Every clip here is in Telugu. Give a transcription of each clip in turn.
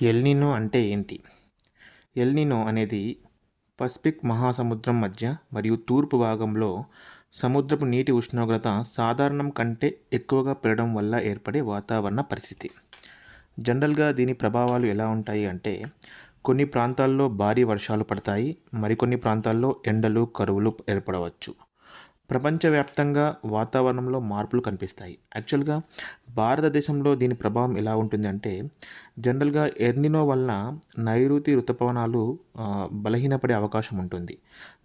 ఎల్నినో అంటే ఏంటి? ఎల్నినో అనేది పసిఫిక్ మహాసముద్రం మధ్య మరియు తూర్పు భాగంలో సముద్రపు నీటి ఉష్ణోగ్రత సాధారణం కంటే ఎక్కువగా పెరగడం వల్ల ఏర్పడే వాతావరణ పరిస్థితి. జనరల్‌గా దీని ప్రభావాలు ఎలా ఉంటాయి అంటే, కొన్ని ప్రాంతాల్లో భారీ వర్షాలు పడతాయి. మరికొన్ని ప్రాంతాల్లో ఎండలు, కరువులు ఏర్పడవచ్చు. ప్రపంచవ్యాప్తంగా వాతావరణంలో మార్పులు కనిపిస్తాయి. యాక్చువల్‌గా భారతదేశంలో దీని ప్రభావం ఎలా ఉంటుందంటే, జనరల్‌గా ఎల్నినో వలన నైరుతి రుతుపవనాలు బలహీనపడే అవకాశం ఉంటుంది.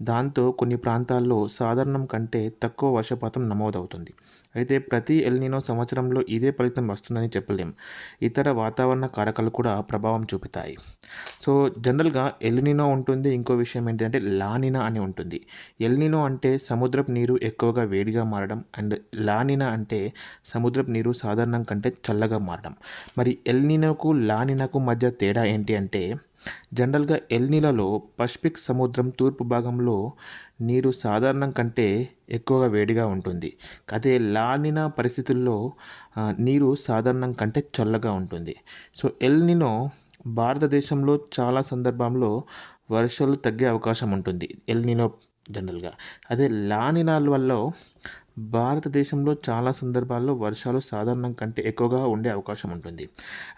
దాంతో కొన్ని ప్రాంతాల్లో సాధారణం కంటే తక్కువ వర్షపాతం నమోదవుతుంది. అయితే ప్రతి ఎల్నినో సంవత్సరంలో ఇదే ఫలితం వస్తుందని చెప్పలేం. ఇతర వాతావరణ కారకాలు కూడా ప్రభావం చూపుతాయి. సో, జనరల్‌గా ఎల్నినో ఉంటుంది. ఇంకో విషయం ఏంటంటే లానినా అని ఉంటుంది. ఎల్నినో అంటే సముద్రపు నీరు ఎక్కువగా వేడిగా మారడం అండ్ లానినా అంటే సముద్రపు నీరు సాధారణం కంటే చల్లగా మారడం. మరి ఎల్నినోకు, లానినాకు మధ్య తేడా ఏంటి అంటే, జనరల్‌గా ఎల్నినోలో పసిఫిక్ సముద్రం తూర్పు భాగంలో నీరు సాధారణం కంటే ఎక్కువగా వేడిగా ఉంటుంది. అదే లానినా పరిస్థితుల్లో నీరు సాధారణం కంటే చల్లగా ఉంటుంది. సో, ఎల్నినో భారతదేశంలో చాలా సందర్భంలో వర్షాలు తగ్గే అవకాశం ఉంటుంది. ఎల్నినో జనరల్‌గా. అదే లానినాల వల్ల భారతదేశంలో చాలా సందర్భాల్లో వర్షాలు సాధారణం కంటే ఎక్కువగా ఉండే అవకాశం ఉంటుంది.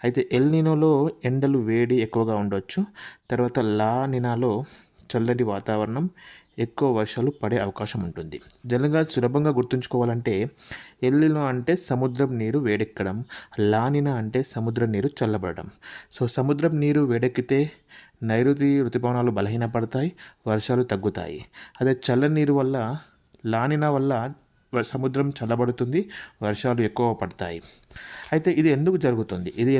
అయితే ఎల్నినోలో ఎండలు వేడి ఎక్కువగా ఉండొచ్చు. తర్వాత లానినాలో చల్లటి వాతావరణం, ఎక్కువ వర్షాలు పడే అవకాశం ఉంటుంది. జనరల్‌గా సులభంగా గుర్తుంచుకోవాలంటే, ఎల్నినో అంటే సముద్రపు నీరు వేడెక్కడం, లానినా అంటే సముద్ర నీరు చల్లబడడం. సో, సముద్రపు నీరు వేడెక్కితే నైరుతి ఋతుపవనాలు బలహీనపడతాయి, వర్షాలు తగ్గుతాయి. అదే చల్లని నీరు వల్ల, లానినా వల్ల సముద్రం చల్లబడుతుంది, వర్షాలు ఎక్కువ పడతాయి. అయితే ఇది ఎందుకు జరుగుతుంది? ఇది